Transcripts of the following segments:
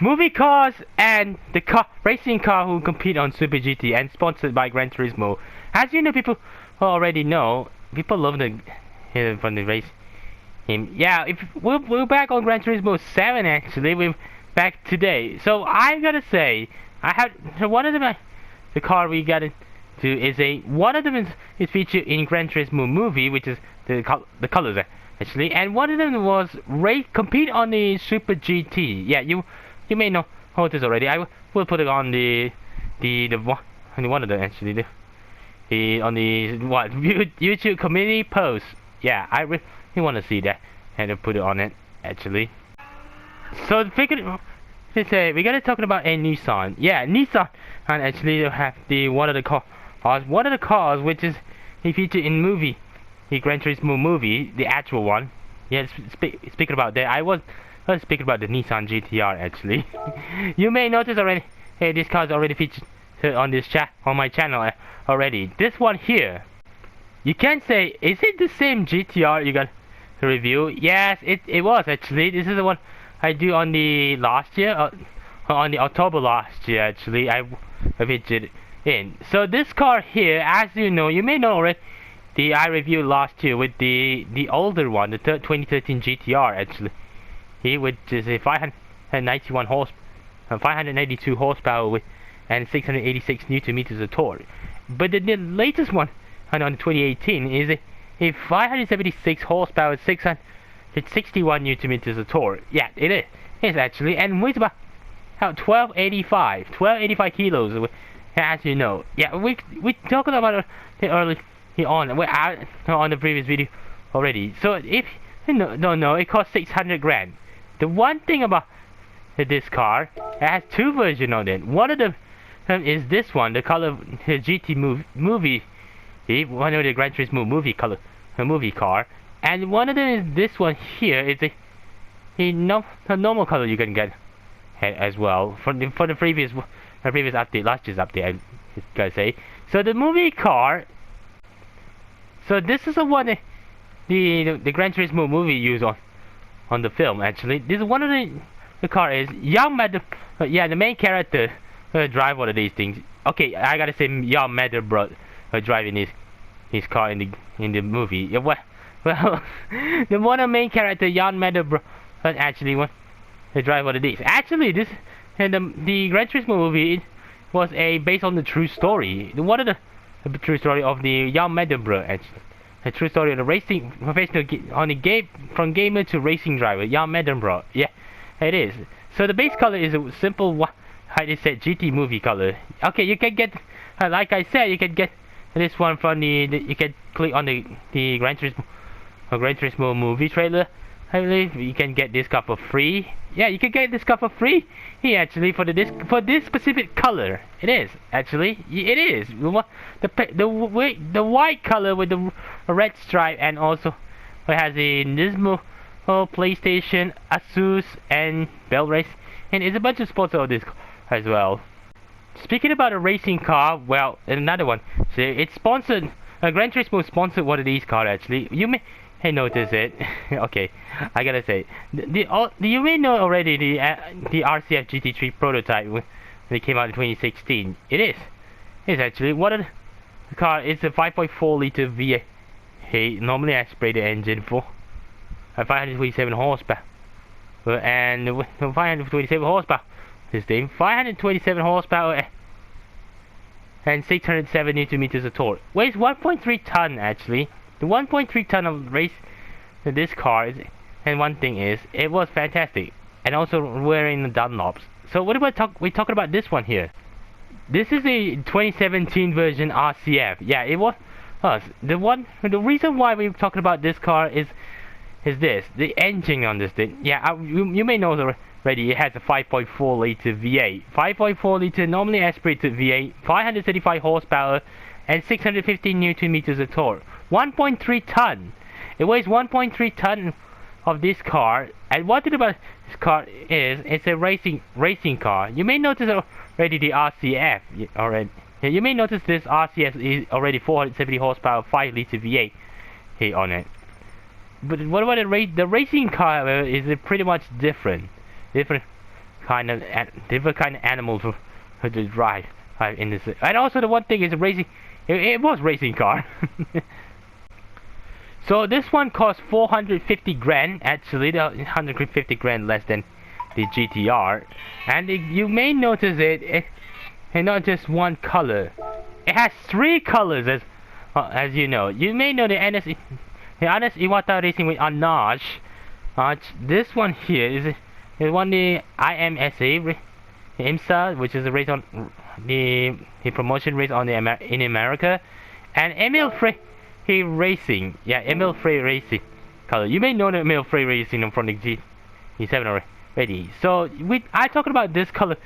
movie cars and the racing car who compete on Super GT and sponsored by Gran Turismo. As you know, people already know, people love the from the race. Yeah, if we're back on Gran Turismo 7 actually. We're back today. So I gotta say, I have one of them. The car we got into is one of them is featured in Gran Turismo movie, which is the colors actually, and one of them was compete on the Super GT. Yeah, you may know this already. I will put it on the one of them actually. On the YouTube community post. Yeah, I really want to see that and to put it on it actually. So we gotta talk about a Nissan. Yeah, Nissan, and actually they have one of the cars which is featured in the Gran Turismo movie, the actual one. Yeah, speaking about that, I was speaking about the Nissan GT-R actually. You may notice already. Hey, this car is already featured on my channel already. This one here, you can say, is it the same GT-R you got to review? Yes, it was actually. This is the one I do on the last year, on the October last year actually. I featured in. So this car here, as you know, you may know already. I reviewed last year with the older one, the 2013 GT-R actually. Which is a 591 horse, 592 horsepower with and 686 Newton meters of torque. But the latest one, on the 2018, is a 576 horsepower, 661 Newton meters of torque. Yeah, it is. It's actually, and weighs about 1285 kilos. As you know, yeah, we talked about it early on the previous video already. So if you don't know, it costs 600 grand. The one thing about this car, it has two versions on it. One of them is this one, the color GT movie, one of the Gran Turismo movie car, and one of them is this one here. It's a normal color you can get as well for the previous update, last year's update, I gotta say. So the movie car. So this is the one the Gran Turismo movie used on the film actually. This is one of the car is Jann Marenborough. Yeah, the main character drive one of these things. Okay, I gotta say Jann Marenborough driving his car in the movie. Yeah, well, the one of the main character Jann Marenborough actually drive one of these. Actually, this and the Gran Turismo movie was based on the true story. One of the true story of the Jann Marenborough actually. A true story of the racing professional from gamer to racing driver, Jann Marenborough. Yeah, it is. So the base color is a simple, how they said, GT movie color. Okay, you can get, like I said, you can get this one from you can click on the Gran Turismo movie trailer. I believe you can get this car for free. Yeah, you can get this car for free. Here actually for this specific color. It is actually. It is the white color with the red stripe, and also it has a Nismo, PlayStation, Asus, and Bell Race, and it's a bunch of sponsors of this as well. Speaking about a racing car, well, another one. So it's sponsored. Gran Turismo sponsored one of these cars actually. You may notice it. Okay, I gotta say, you may know already the RCF GT3 prototype when it came out in 2016. It's actually one of the car. It's a 5.4 liter V8 normally aspirated engine for 527 horsepower, and 527 horsepower. This thing 527 horsepower and 607 Newton meters of torque. Weighs 1.3 ton actually. The 1.3 ton of race this car is, and one thing is, it was fantastic, and also wearing the Dunlops. So what about we talking about this one here? This is a 2017 version RCF. Yeah, it was us. The reason why we're talking about this car is the engine on this thing. Yeah, you may know already. It has a 5.4 liter V8, 5.4 liter normally aspirated V8, 535 horsepower, and 615 Newton meters of torque. 1.3 ton. It weighs 1.3 ton of this car. And one thing about this car is it's a racing car. You may notice already the RCF already. You may notice this RCF is already 470 horsepower, 5 liter V8 here on it. But what about the racing car? Is pretty much different different kind of animals to drive in this. And also the one thing is racing. It was racing car. So this one costs 450 grand. Actually, 150 grand less than the GT-R. And you may notice it's not just one color. It has 3 colors as you know. You may know the NS Iwata Racing with Anaj. This one here is one the IMSA IMSA, which is a race on the promotion race on in America, and Emil Frey Racing. Yeah, Emil Frey Racing color. You may know the Emil Frey Racing from the G7 already. So I talking about this color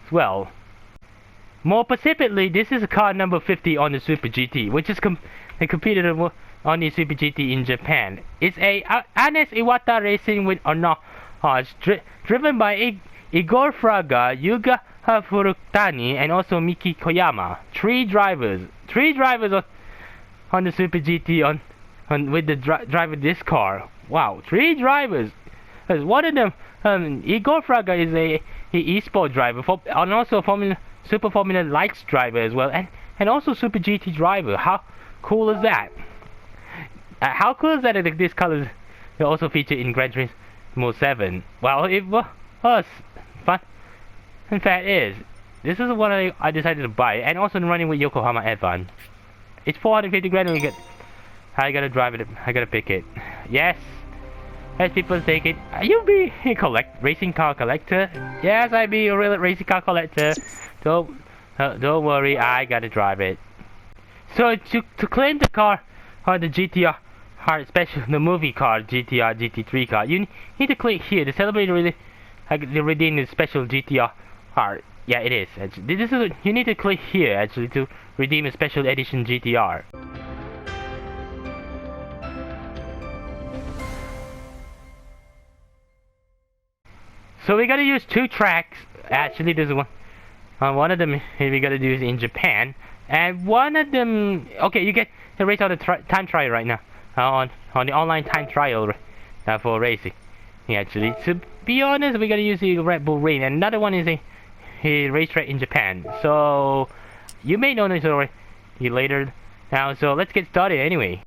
as well. More specifically, this is a car number 50 on the Super GT, which is competed on the Super GT in Japan. It's a Anes Iwata Racing with Anaj, driven by Igor Fraga, Yuga Furutani, and also Miki Koyama. 3 drivers on the Super GT with the driver this car. Wow, 3 drivers. One of them, Igor Fraga, is a e-sport driver and also Super Formula Lights driver as well, and also Super GT driver. How cool is that? How cool is that this color is also featured in Gran Turismo 7? Well, it was fun. In fact, this is the one I decided to buy, and also running with Yokohama F1. It's 450 grand, and I gotta drive it. I gotta pick it. Yes. As people take it, you be a racing car collector. Yes, I be a real racing car collector. Don't worry, I gotta drive it. So to claim the car or the GT-R special, the movie car GT-R GT3 car, you need to click here to celebrate the redeem the special GT-R. Yeah, it is. Actually, you need to click here actually to redeem a special edition GT-R. So we gotta use 2 tracks. Actually, there's one of them we gotta do is in Japan, and one of them. Okay, you get the race on the time trial right now on the online time trial for racing. Yeah, actually, to be honest, we gotta use the Red Bull Ring, and another one is a racetrack in Japan. So you may know this already later. Now, so let's get started anyway.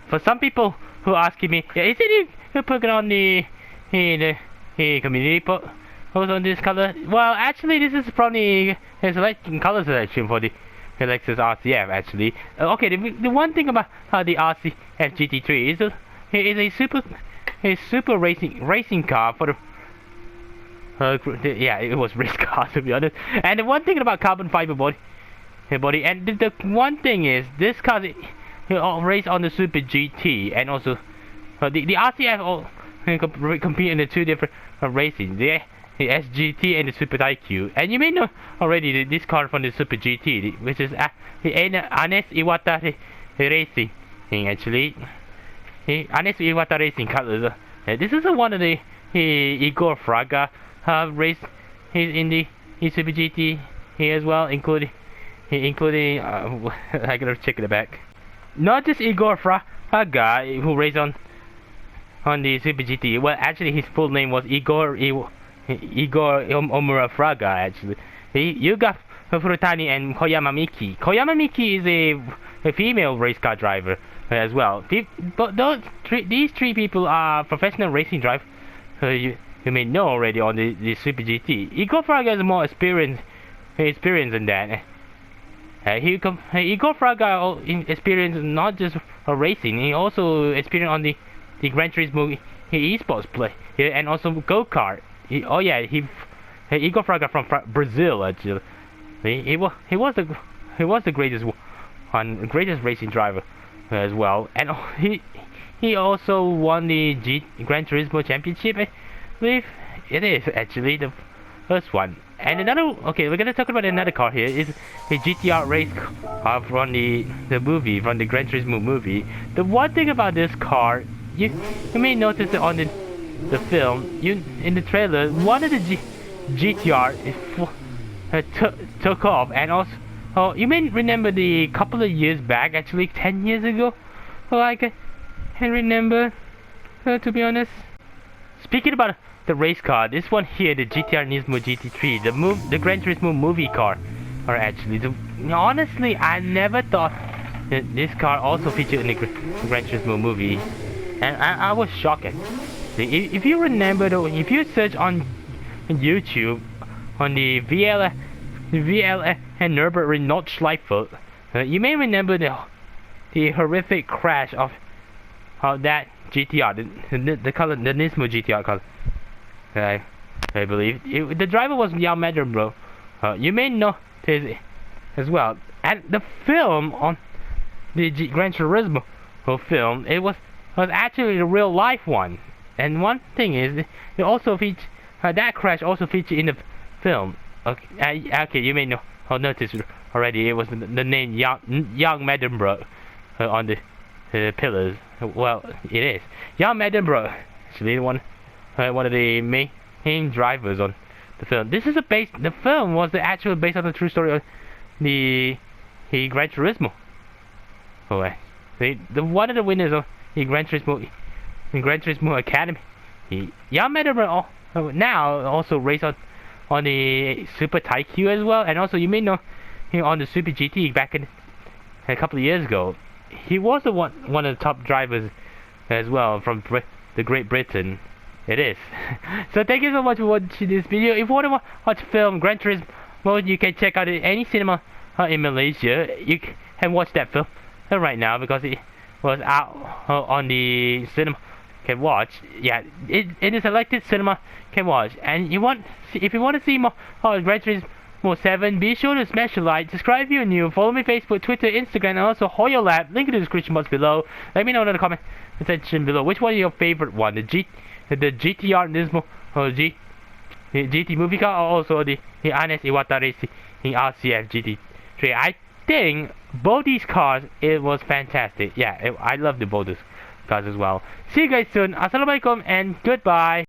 for some people who asking me, yeah, is it you put it on the community post on this color? Well, actually, this is from the color selection for the Lexus RCF. Actually, okay. The one thing about the RCF GT3 is a super racing car for the. Yeah, it was race car to be honest. And the one thing about carbon fiber body, and the one thing is this car race on the Super GT, and also the RCF all compete in the two different racing, the SGT and the Super IQ. And you may know already this car from the Super GT, which is the Anes Iwata Racing. Actually, Anes Iwata Racing colors. This is one of the Igor Fraga race in the Super GT here as well, including I gotta check it back. Not just Igor Fraga who raced on the Super GT. Well, actually, his full name was Igor Omura Fraga. Actually, Yuga Furutani and Koyama Miki. Koyama Miki is a female race car driver as well. But these three people are professional racing drivers. You may know already on the Super GT. Igor Fraga is more experienced than that. Igor Fraga experienced not just racing, he also experienced on the Gran Turismo esports play, and also go-kart. Igor Fraga from Brazil actually. He was the greatest racing driver as well, and he also won the Gran Turismo championship. I believe it is actually the first one. And another, okay, we're gonna talk about another car here. Is a GT-R race car from the movie, from the Gran Turismo movie. The one thing about this car, you may notice that on the film, in the trailer, one of the GT-R took off, and also, you may remember the couple of years back, actually 10 years ago, I can remember, to be honest. Speaking about the race car, this one here, the GT-R Nismo GT3, the Gran Turismo movie car, or actually, honestly, I never thought that this car also featured in the Gran Turismo movie, and I was shocked. If you remember, though, if you search on YouTube on the VL and Nürburgring Nordschleife, you may remember the horrific crash of that GT-R, the color, the Nismo GT-R color. I believe the driver was Jann Marenborough. You may know this as well. And the film on the Gran Turismo film, it was actually a real life one. And one thing is, it also featured that crash also featured in the film. Okay, you may know notice already. It was the name Jann Marenborough on the pillars. Well, it is Jann Marenborough. Actually, one of the main drivers on the film. This is the film was actually based on the true story of the Gran Turismo. The one of the winners of the Gran Turismo Academy. Jann Marenborough now also race on the Super IQ as well, and also you may know him on the Super GT back in a couple of years ago. He was one of the top drivers as well from the Great Britain. It is. So thank you so much for watching this video. If you want to watch film Gran Turismo, you can check out any cinema in Malaysia. You can watch that film right now because it was out on the cinema. Can watch. Yeah, it is selected cinema can watch. And if you want to see more Gran Turismo 7, be sure to smash the like, subscribe if you're new, follow me Facebook, Twitter, Instagram, and also Hoyo Lab. Link in the description box below. Let me know in the comment section below which one is your favorite one, the GT-R Nismo or GT movie car, or also the Anes Iwata Racing RCF GT3. I think both these cars, it was fantastic. Yeah, I love both these cars as well. See you guys soon. Assalamualaikum and goodbye.